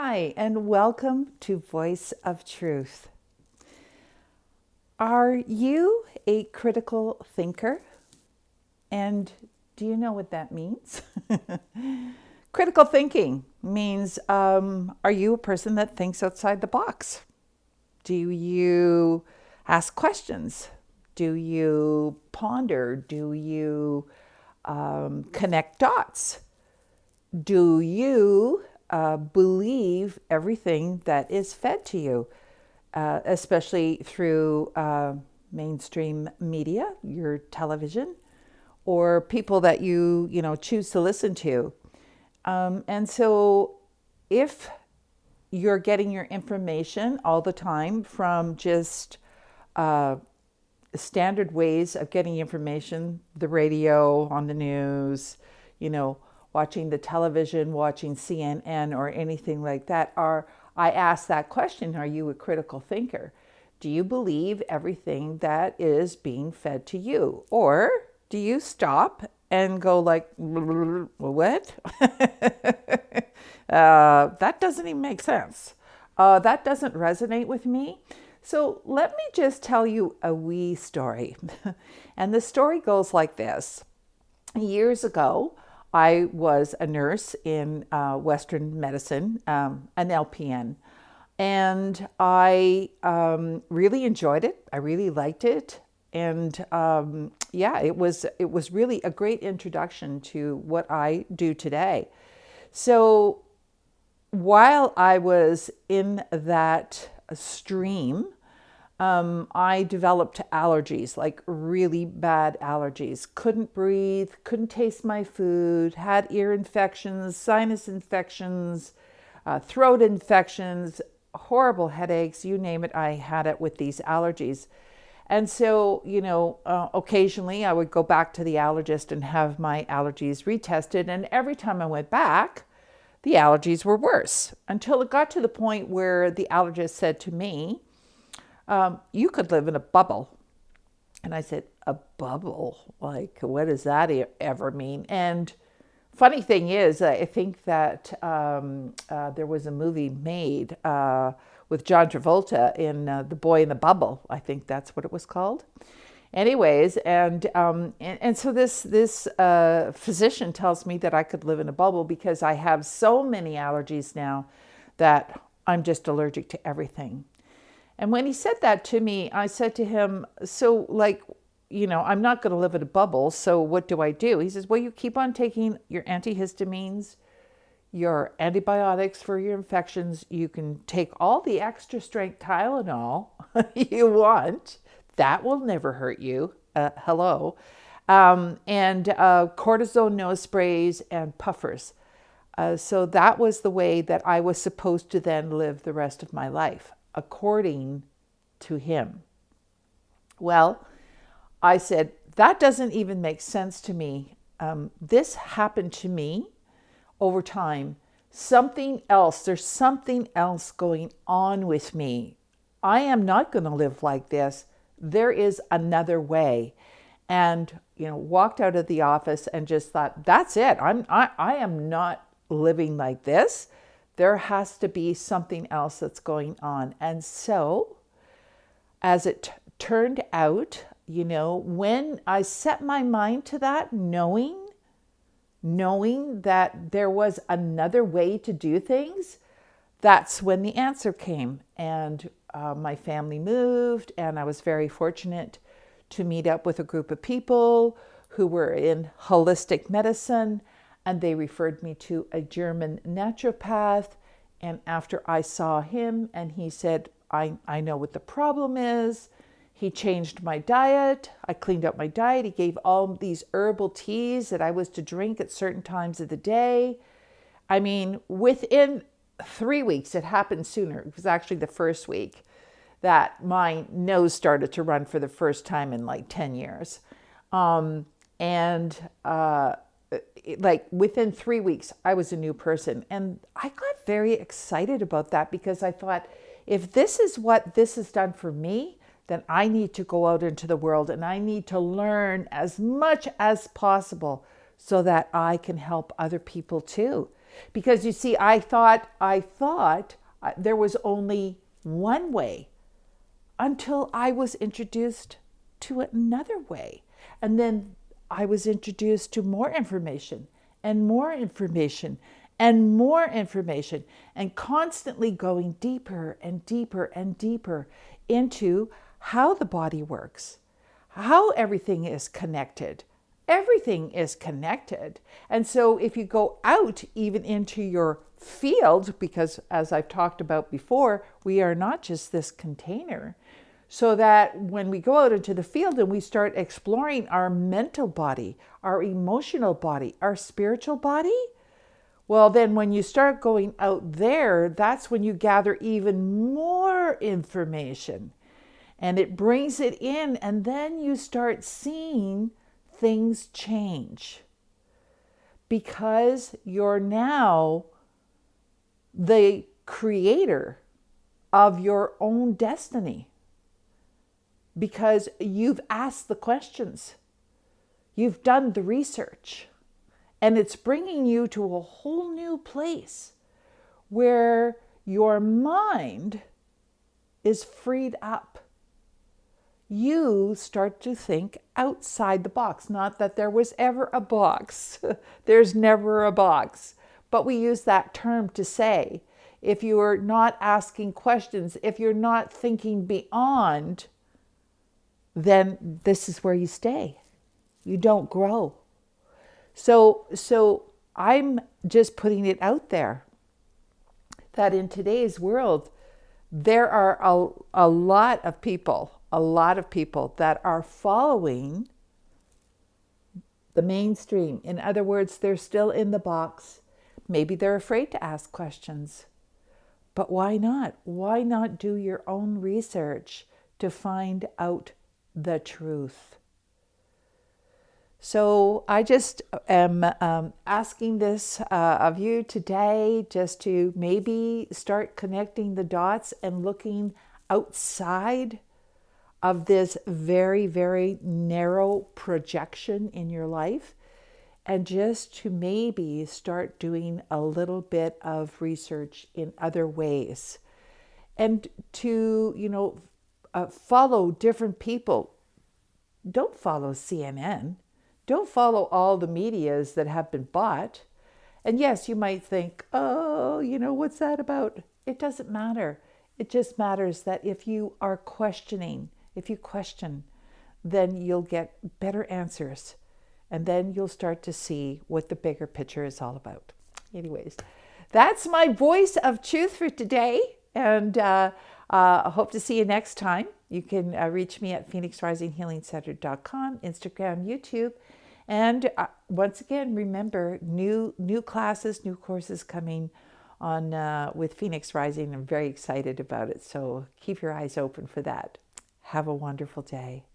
Hi, and welcome to Voice of Truth. Are you a critical thinker? And do you know what that means? Critical thinking means are you a person that thinks outside the box? Do you ask questions? Do you ponder? Do you connect dots? Do you believe everything that is fed to you, especially through mainstream media, your television, or people that you choose to listen to? And so, if you're getting your information all the time from just uh, standard ways of getting information, the radio, on the news, you know, watching the television, watching CNN or anything like that, I ask that question, are you a critical thinker? Do you believe everything that is being fed to you? Or do you stop and go like, what? That doesn't even make sense. That doesn't resonate with me. So let me just tell you a wee story. And the story goes like this. Years ago, I was a nurse in Western medicine, an LPN, and I really enjoyed it. I really liked it, and yeah, it was really a great introduction to what I do today. So while I was in that stream, I developed allergies, like really bad allergies. Couldn't breathe, couldn't taste my food, had ear infections, sinus infections, throat infections, horrible headaches, you name it, I had it with these allergies. And so, occasionally I would go back to the allergist and have my allergies retested. And every time I went back, the allergies were worse until it got to the point where the allergist said to me, you could live in a bubble. And I said, a bubble? Like, what does that ever mean? And funny thing is, I think that there was a movie made with John Travolta in The Boy in the Bubble. I think that's what it was called. Anyways, and so this physician tells me that I could live in a bubble because I have so many allergies now that I'm just allergic to everything. And when he said that to me, I said to him, so like, I'm not going to live in a bubble, so what do I do? He says, well, you keep on taking your antihistamines, your antibiotics for your infections. You can take all the extra strength Tylenol you want. That will never hurt you. Hello. And cortisone nose sprays and puffers. So that was the way that I was supposed to then live the rest of my life, according to him. Well, I said, that doesn't even make sense to me. This happened to me over time. There's something else going on with me. I am not going to live like this. There is another way. And, walked out of the office and just thought, that's it. I am not living like this. There has to be something else that's going on. And so, as it turned out, when I set my mind to that, knowing that there was another way to do things, that's when the answer came. And my family moved, and I was very fortunate to meet up with a group of people who were in holistic medicine, and they referred me to a German naturopath. And after I saw him and he said, I know what the problem is, he changed my diet. I cleaned up my diet. He gave all these herbal teas that I was to drink at certain times of the day. I mean, within 3 weeks, it happened sooner. It was actually the first week that my nose started to run for the first time in like 10 years. Like within 3 weeks, I was a new person. And I got very excited about that because I thought, if this is what this has done for me, then I need to go out into the world and I need to learn as much as possible so that I can help other people too. Because you see, I thought there was only one way until I was introduced to another way. And then I was introduced to more information and more information and more information, and constantly going deeper and deeper and deeper into how the body works, how everything is connected. Everything is connected. And so if you go out even into your field, because as I've talked about before, we are not just this container, so that when we go out into the field and we start exploring our mental body, our emotional body, our spiritual body, well, then when you start going out there, that's when you gather even more information and it brings it in, and then you start seeing things change because you're now the creator of your own destiny, because you've asked the questions, you've done the research, and it's bringing you to a whole new place where your mind is freed up. You start to think outside the box. Not that there was ever a box. There's never a box. But we use that term to say, if you're not asking questions, if you're not thinking beyond, then this is where you stay. You don't grow. So I'm just putting it out there that in today's world, there are a lot of people that are following the mainstream. In other words, they're still in the box. Maybe they're afraid to ask questions. But why not? Why not do your own research to find out the truth? So I just am asking this of you today, just to maybe start connecting the dots and looking outside of this very, very narrow projection in your life, and just to maybe start doing a little bit of research in other ways, and to, follow different people. Don't follow CNN. Don't follow all the medias that have been bought. And yes, you might think, oh, what's that about? It doesn't matter. It just matters that if you are questioning, if you question, then you'll get better answers. And then you'll start to see what the bigger picture is all about. Anyways, that's my voice of truth for today. And I hope to see you next time. You can reach me at phoenixrisinghealingcenter.com, Instagram, YouTube. And once again, remember, new classes, new courses coming on with Phoenix Rising. I'm very excited about it. So keep your eyes open for that. Have a wonderful day.